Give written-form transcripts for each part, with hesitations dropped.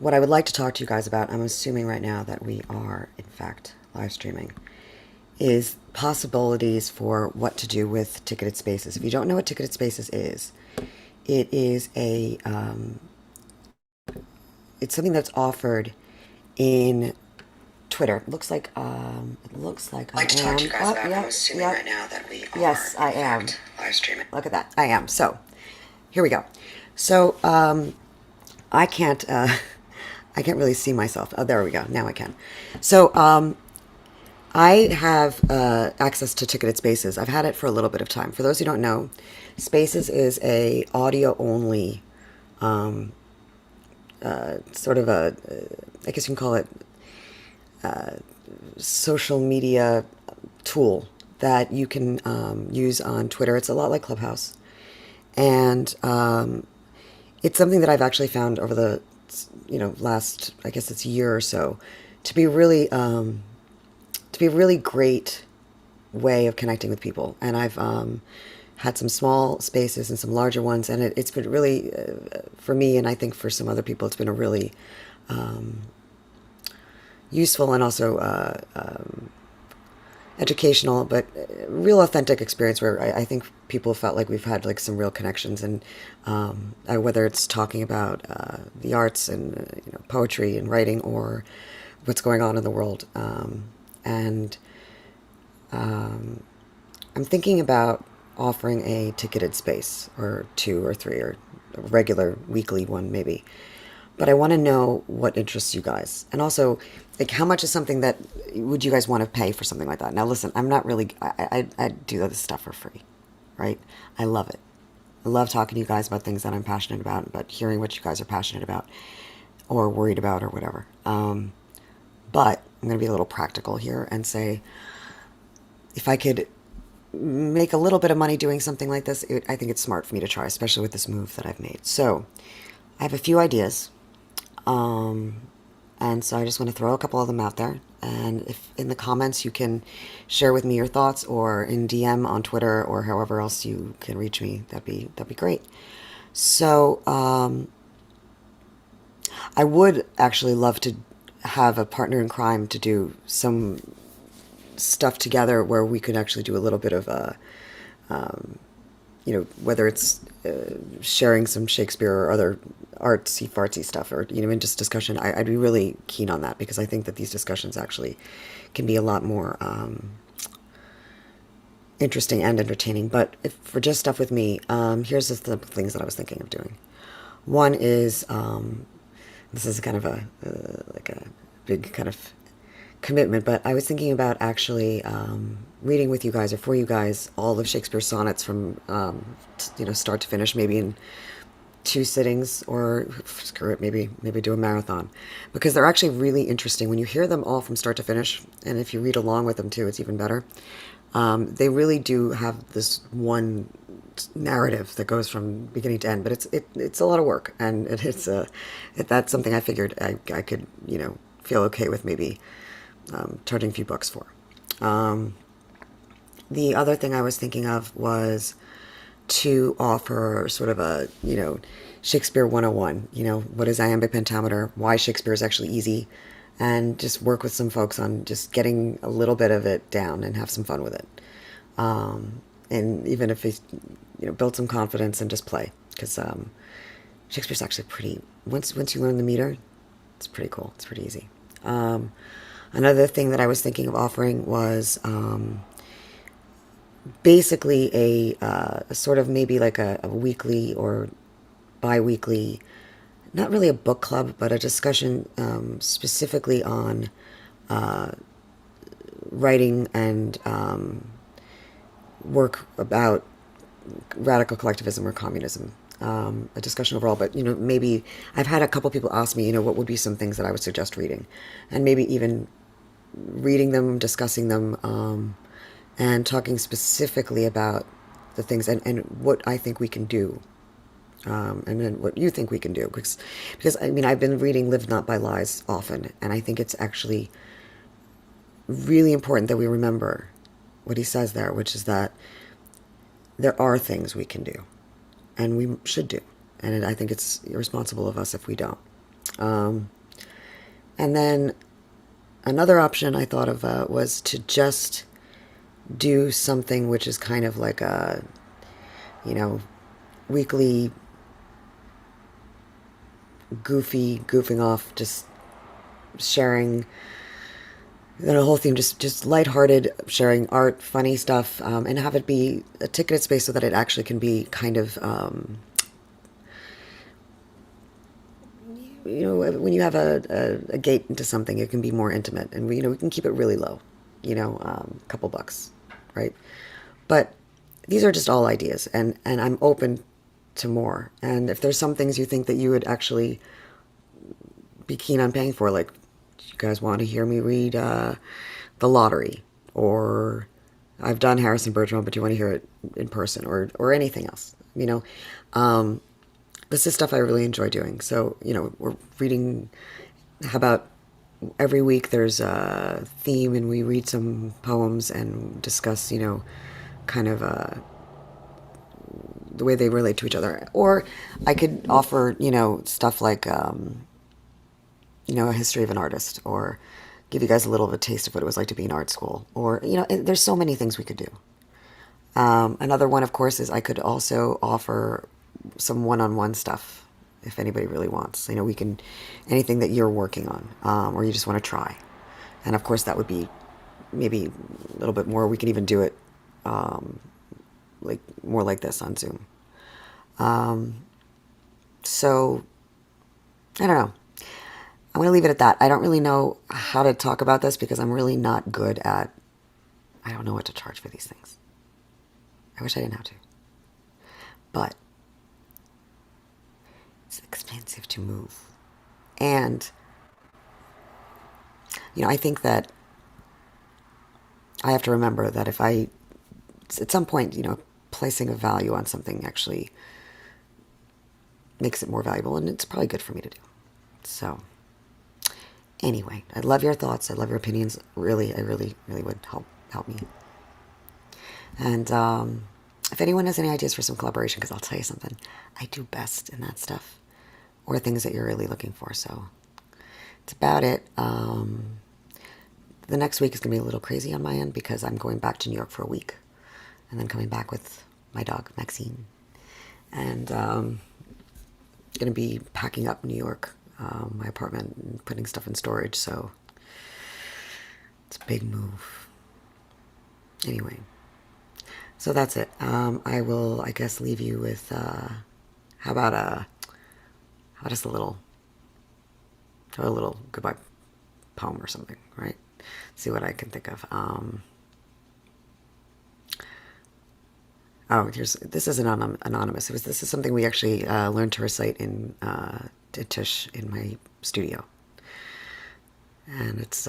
what I would like to talk to you guys about, I'm assuming right now that we are, in fact, live streaming, is possibilities for what to do with ticketed spaces. If you don't know what ticketed spaces is, it is it's something that's offered in Twitter. It looks like I Like to talk to am. you guys Oh, about. I'm yep, assuming yep. right now that we are, Yes, I in am. fact, live streaming. Look at that. I am. So, here we go. So, I can't, I can't really see myself. Oh, there we go. Now I can. So, I have access to ticketed spaces. I've had it for a little bit of time. For those who don't know, Spaces is a audio only sort of I guess you can call it social media tool that you can use on Twitter. It's a lot like Clubhouse, and it's something that I've actually found over the last, I guess it's a year or so, to be really a really great way of connecting with people. And I've had some small spaces and some larger ones, and it's been really for me, and I think for some other people, it's been a really useful and also educational, but real authentic experience where I think people felt like we've had like some real connections, and whether it's talking about the arts and poetry and writing, or what's going on in the world. And I'm thinking about offering a ticketed space, or two or three, or a regular weekly one maybe. But I want to know what interests you guys. And also, like, how much is something that would you guys want to pay for something like that? Now, listen, I'm not really, I do this stuff for free, right? I love it. I love talking to you guys about things that I'm passionate about hearing what you guys are passionate about or worried about or whatever. But I'm going to be a little practical here and say, if I could make a little bit of money doing something like this, I think it's smart for me to try, especially with this move that I've made. So I have a few ideas. And so I just want to throw a couple of them out there. And if in the comments you can share with me your thoughts, or in DM on Twitter, or however else you can reach me, that'd be great. So I would actually love to have a partner in crime to do some stuff together where we could actually do a little bit of whether it's sharing some Shakespeare or other artsy fartsy stuff, or in just discussion. I'd be really keen on that, because I think that these discussions actually can be a lot more interesting and entertaining. But if for just stuff with me, here's just the things that I was thinking of doing. One is this is kind of a like a big kind of commitment, but I was thinking about actually reading with you guys, or for you guys, all of Shakespeare's sonnets from start to finish, maybe in two sittings, or screw it, maybe do a marathon, because they're actually really interesting when you hear them all from start to finish, and if you read along with them too, it's even better. They really do have this one narrative that goes from beginning to end, but it's a lot of work, and that's something I figured I could feel okay with maybe charging a few bucks for. The other thing I was thinking of was to offer sort of a, Shakespeare 101, what is iambic pentameter, why Shakespeare is actually easy, and just work with some folks on just getting a little bit of it down and have some fun with it. And even if it's, build some confidence and just play, because Shakespeare's actually pretty, once you learn the meter, it's pretty cool. It's pretty easy. Another thing that I was thinking of offering was basically a sort of maybe like a weekly or bi-weekly, not really a book club, but a discussion specifically on writing and work about radical collectivism or communism. A discussion overall, but maybe I've had a couple people ask me, what would be some things that I would suggest reading, and maybe even reading them, discussing them, and talking specifically about the things, and what I think we can do, and then what you think we can do. Because I mean, I've been reading Live Not by Lies often, and I think it's actually really important that we remember what he says there, which is that there are things we can do, and we should do. And I think it's irresponsible of us if we don't. Um, and then another option I thought of was to just do something which is kind of like a, you know, weekly goofing off, just sharing the whole theme, just lighthearted, sharing art, funny stuff, and have it be a ticketed space so that it actually can be kind of, when you have a gate into something, it can be more intimate, and we can keep it really low, a couple bucks, right? But these are just all ideas, and I'm open to more. And if there's some things you think that you would actually be keen on paying for, like, you guys want to hear me read The Lottery, or I've done Harrison Bergeron, but you want to hear it in person, or anything else, this is stuff I really enjoy doing. So, we're reading, how about every week there's a theme and we read some poems and discuss, kind of the way they relate to each other. Or I could offer, stuff like, a history of an artist, or give you guys a little of a taste of what it was like to be in art school. Or, there's so many things we could do. Another one, of course, is I could also offer some one-on-one stuff if anybody really wants. We can, anything that you're working on, or you just want to try. And of course, that would be maybe a little bit more. We can even do it like more like this on Zoom. So, I don't know. I'm going to leave it at that. I don't really know how to talk about this because I'm really not good at, I don't know what to charge for these things. I wish I didn't have to. But it's expensive to move. And, I think that I have to remember that if I, at some point, placing a value on something actually makes it more valuable, and it's probably good for me to do. So, anyway, I love your thoughts. I love your opinions. Really, I really, really would help me. And if anyone has any ideas for some collaboration, because I'll tell you something, I do best in that stuff, or things that you're really looking for. So it's about it. The next week is going to be a little crazy on my end because I'm going back to New York for a week, and then coming back with my dog, Maxine. And going to be packing up New York, my apartment, and putting stuff in storage. So it's a big move. Anyway, so that's it. I will, I guess, leave you with how about just a little goodbye poem or something, right? See what I can think of. This is anonymous. This is something we actually learned to recite in Tish in my studio, and it's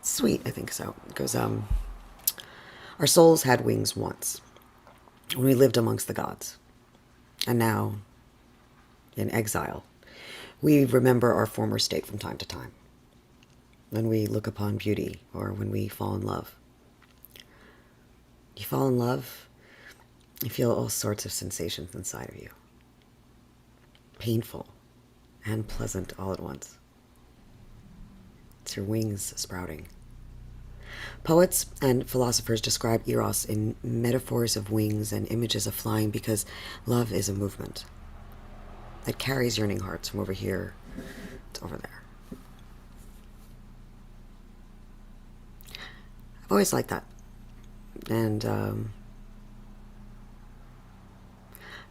sweet. I think so. It goes, our souls had wings once when we lived amongst the gods, and now, in exile, we remember our former state from time to time, when we look upon beauty or when we fall in love. You fall in love, you feel all sorts of sensations inside of you. Painful and pleasant all at once. It's your wings sprouting. Poets and philosophers describe Eros in metaphors of wings and images of flying because love is a movement that carries yearning hearts from over here to over there. I've always liked that. And I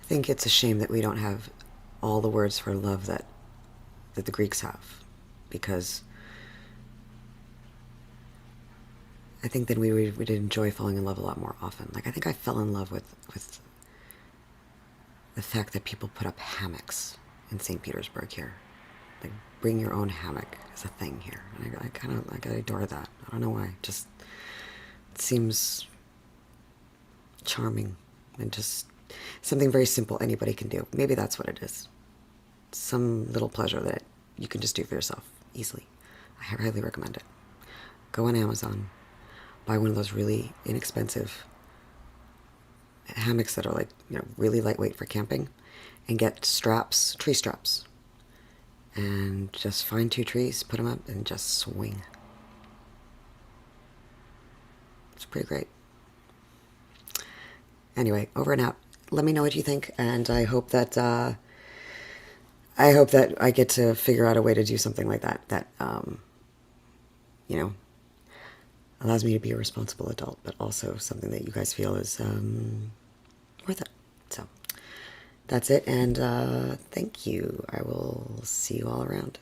think it's a shame that we don't have all the words for love that the Greeks have, because I think then we would enjoy falling in love a lot more often. Like, I think I fell in love with the fact that people put up hammocks in St. Petersburg here. Like, bring your own hammock is a thing here. And I adore that. I don't know why. Just, it seems charming and just something very simple anybody can do. Maybe that's what it is. Some little pleasure that you can just do for yourself easily. I highly recommend it. Go on Amazon, buy one of those really inexpensive hammocks that are like, really lightweight for camping, and get straps, tree straps, and just find two trees, put them up, and just swing. It's pretty great. Anyway, over and out. Let me know what you think, and I hope that I get to figure out a way to do something like that. That you know, allows me to be a responsible adult, but also something that you guys feel is worth it. So that's it, and thank you. I will see you all around.